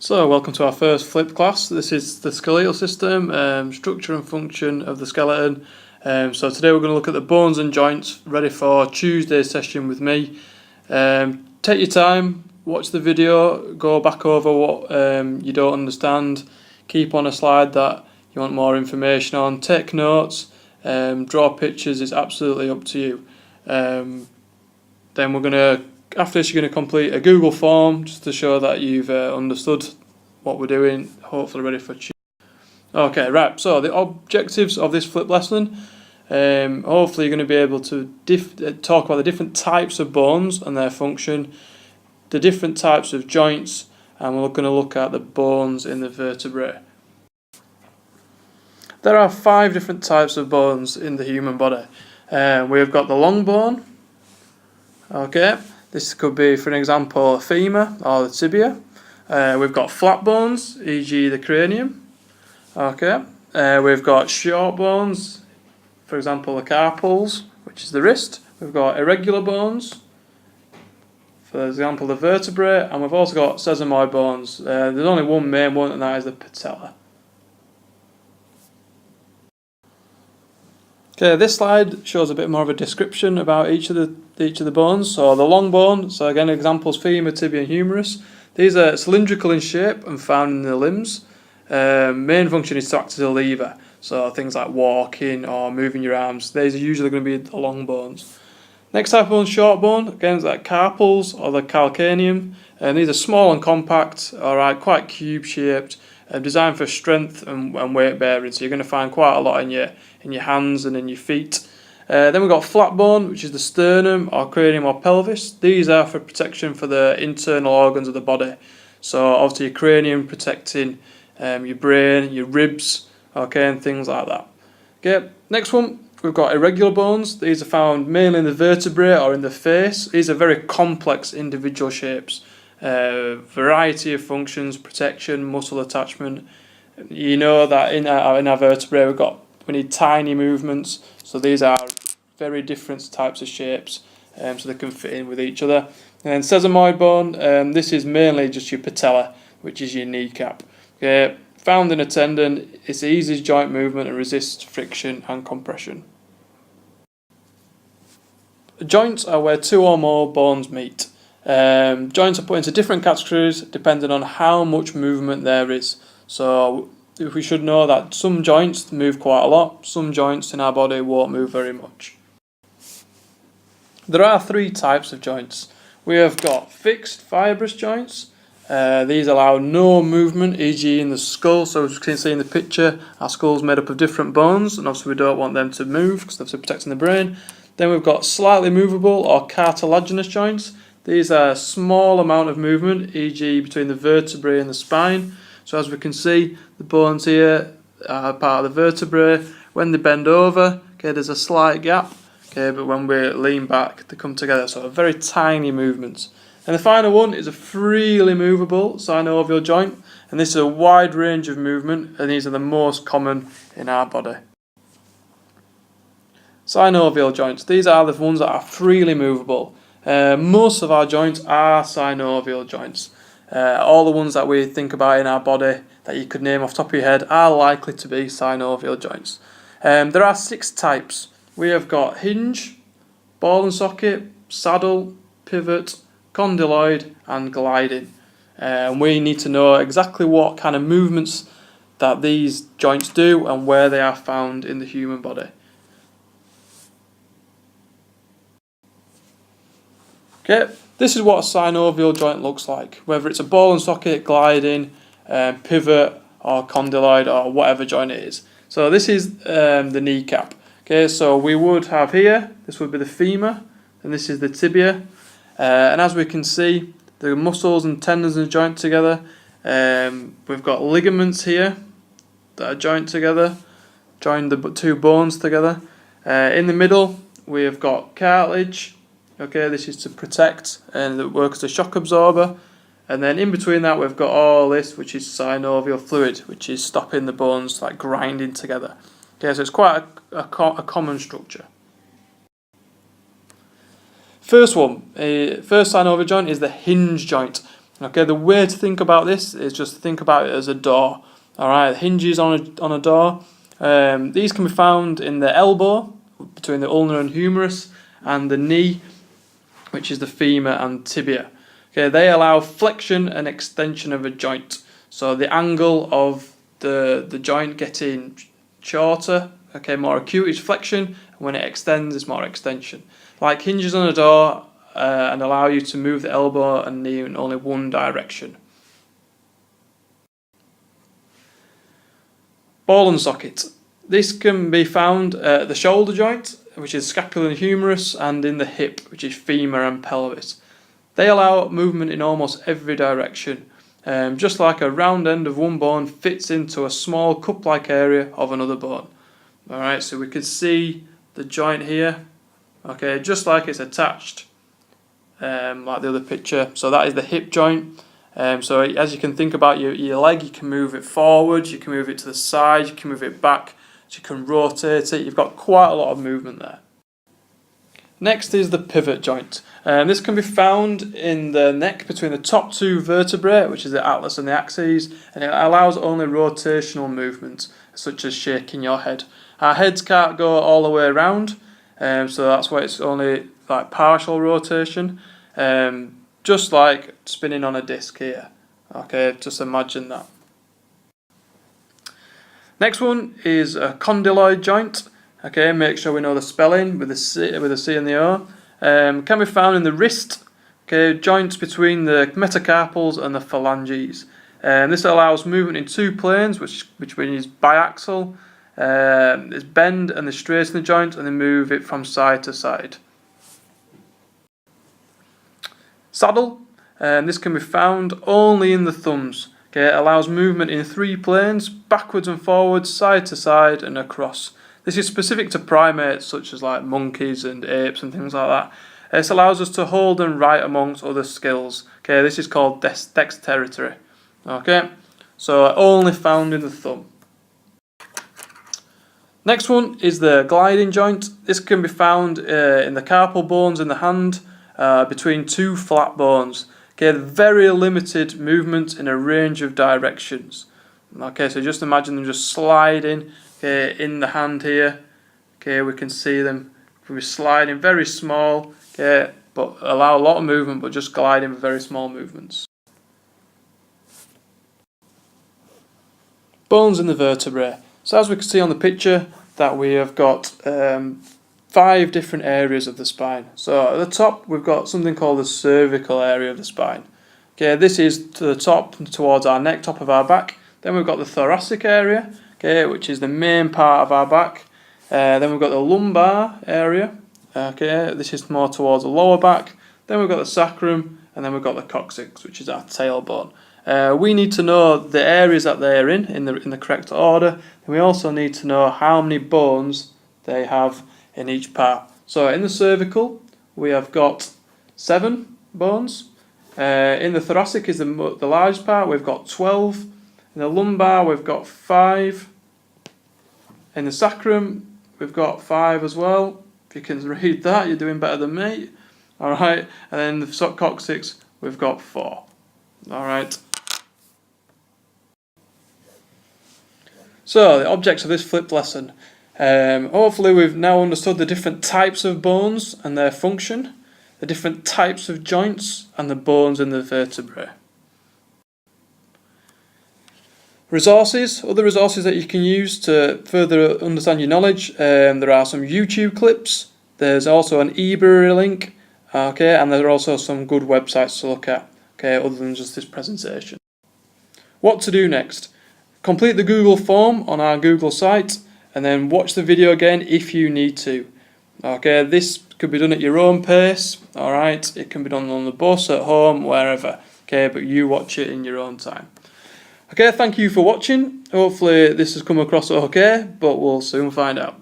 So, welcome to our first flip class. This is the skeletal system, structure and function of the skeleton. So today we're going to look at the bones and joints, ready for Tuesday's session with me. Take your time, watch the video, go back over what you don't understand, keep on a slide that you want more information on, take notes, draw pictures, it's absolutely up to you. Then we're going to after this, you're going to complete a Google form just to show that you've understood what we're doing, hopefully ready for Tuesday. Okay, right, so the objectives of this flip lesson, hopefully you're going to be able to talk about the different types of bones and their function, the different types of joints, and we're going to look at the bones in the vertebrae. There are 5 different types of bones in the human body. We've got the long bone, okay. This could be, for an example, a femur or the tibia. We've got flat bones, e.g. the cranium. Okay. We've got short bones, for example, the carpals, which is the wrist. We've got irregular bones, for example, the vertebrae, and we've also got sesamoid bones. There's only one main one, and that is the patella. Okay, this slide shows a bit more of a description about each of the bones. So the long bone, so again examples femur, tibia and humerus. These are cylindrical in shape and found in the limbs. Main function is to act as a lever. So things like walking or moving your arms, these are usually going to be the long bones. Next type of bone, short bone, again it's like carpals or the calcaneum. And these are small and compact, alright, quite cube shaped. Designed for strength and weight bearing, so you're going to find quite a lot in your hands and in your feet. Then we've got flat bone, which is the sternum or cranium or pelvis. These are for protection for the internal organs of the body. So obviously your cranium protecting your brain, your ribs, okay, and things like that. Okay, next one, we've got irregular bones. These are found mainly in the vertebrae or in the face. These are very complex individual shapes. Variety of functions, protection, muscle attachment. You know that in our vertebrae we need tiny movements, so these are very different types of shapes, so they can fit in with each other. And then sesamoid bone, this is mainly just your patella, which is your kneecap. Okay, found in a tendon, it's easy joint movement and resists friction and compression. Joints are where 2 or more bones meet. Joints are put into different categories depending on how much movement there is. So we should know that some joints move quite a lot, some joints in our body won't move very much. There are 3 types of joints. We have got fixed fibrous joints. These allow no movement, e.g. in the skull. So as you can see in the picture, our skull is made up of different bones, and obviously we don't want them to move because they're protecting the brain. Then we've got slightly movable or cartilaginous joints. These are a small amount of movement, e.g. between the vertebrae and the spine. So as we can see, the bones here are part of the vertebrae. When they bend over, okay, there's a slight gap, okay, but when we lean back, they come together. So a very tiny movement. And the final one is a freely movable synovial joint, and this is a wide range of movement, and these are the most common in our body. Synovial joints, these are the ones that are freely movable. Most of our joints are synovial joints. All the ones that we think about in our body that you could name off the top of your head are likely to be synovial joints. There are 6 types. We have got hinge, ball and socket, saddle, pivot, condyloid and gliding. We need to know exactly what kind of movements that these joints do and where they are found in the human body. Okay, this is what a synovial joint looks like, whether it's a ball and socket, gliding, pivot or condyloid or whatever joint it is. So this is the kneecap. Okay, so we would have here, this would be the femur, and this is the tibia. And as we can see, the muscles and tendons are joined together. We've got ligaments here that are joined together, join the 2 bones together. In the middle, we have got cartilage. Okay, this is to protect and it works as a shock absorber. And then in between that we've got all this, which is synovial fluid, which is stopping the bones like grinding together. Okay, so it's quite a common structure. First synovial joint is the hinge joint. Okay, the way to think about this is just to think about it as a door. Alright, hinges on a door. These can be found in the elbow, between the ulnar and humerus, and the knee, which is the femur and tibia. Okay, they allow flexion and extension of a joint. So the angle of the joint getting shorter, okay, more acute is flexion, and when it extends, it's more extension. Like hinges on a door, and allow you to move the elbow and knee in only one direction. Ball and socket. This can be found at the shoulder joint, which is scapula and humerus, and in the hip, which is femur and pelvis. They allow movement in almost every direction, just like a round end of one bone fits into a small cup-like area of another bone. Alright, so we can see the joint here, okay, just like it's attached, like the other picture. So that is the hip joint. So as you can think about your leg, you can move it forward, you can move it to the side, you can move it back, so you can rotate it. You've got quite a lot of movement there. Next is the pivot joint. This can be found in the neck between the top two vertebrae, which is the atlas and the axis, and it allows only rotational movement, such as shaking your head. Our heads can't go all the way around, so that's why it's only like partial rotation, just like spinning on a disc here. Okay, just imagine that. Next one is a condyloid joint. Okay, make sure we know the spelling with the C and the O. Can be found in the wrist. Okay, joints between the metacarpals and the phalanges. This allows movement in two planes, which is biaxial. There's bend and they straighten the joint and they move it from side to side. Saddle. This can be found only in the thumbs. Okay, it allows movement in three planes, backwards and forwards, side to side and across. This is specific to primates such as like monkeys and apes and things like that. This allows us to hold and write amongst other skills. Okay, this is called dexterity. Okay, so only found in the thumb. Next one is the gliding joint. This can be found in the carpal bones in the hand, between two flat bones. Okay, very limited movement in a range of directions. Okay, so just imagine them just sliding, okay, in the hand here. Okay, we can see them sliding very small, okay, but allow a lot of movement, but just gliding with very small movements. Bones in the vertebrae. So as we can see on the picture, that we have got 5 different areas of the spine. So at the top we've got something called the cervical area of the spine. Okay, this is to the top towards our neck, top of our back. Then we've got the thoracic area, okay, which is the main part of our back. Then we've got the lumbar area, okay, this is more towards the lower back. Then we've got the sacrum, and then we've got the coccyx, which is our tailbone. We need to know the areas that they are in the correct order, and we also need to know how many bones they have in each part. So in the cervical, we have got 7 bones. In the thoracic is the largest part, we've got 12. In the lumbar, we've got 5. In the sacrum, we've got 5 as well. If you can read that, you're doing better than me. Alright, and then the coccyx, we've got 4. Alright. So, the objects of this flipped lesson. Hopefully we've now understood the different types of bones and their function, the different types of joints, and the bones in the vertebrae. Resources, other resources that you can use to further understand your knowledge. There are some YouTube clips, there's also an eBury link, okay, and there are also some good websites to look at, okay, other than just this presentation. What to do next? Complete the Google form on our Google site, and then watch the video again if you need to. Okay, this could be done at your own pace, alright, it can be done on the bus, at home, wherever, okay, but you watch it in your own time. Okay, thank you for watching. Hopefully this has come across okay, but we'll soon find out.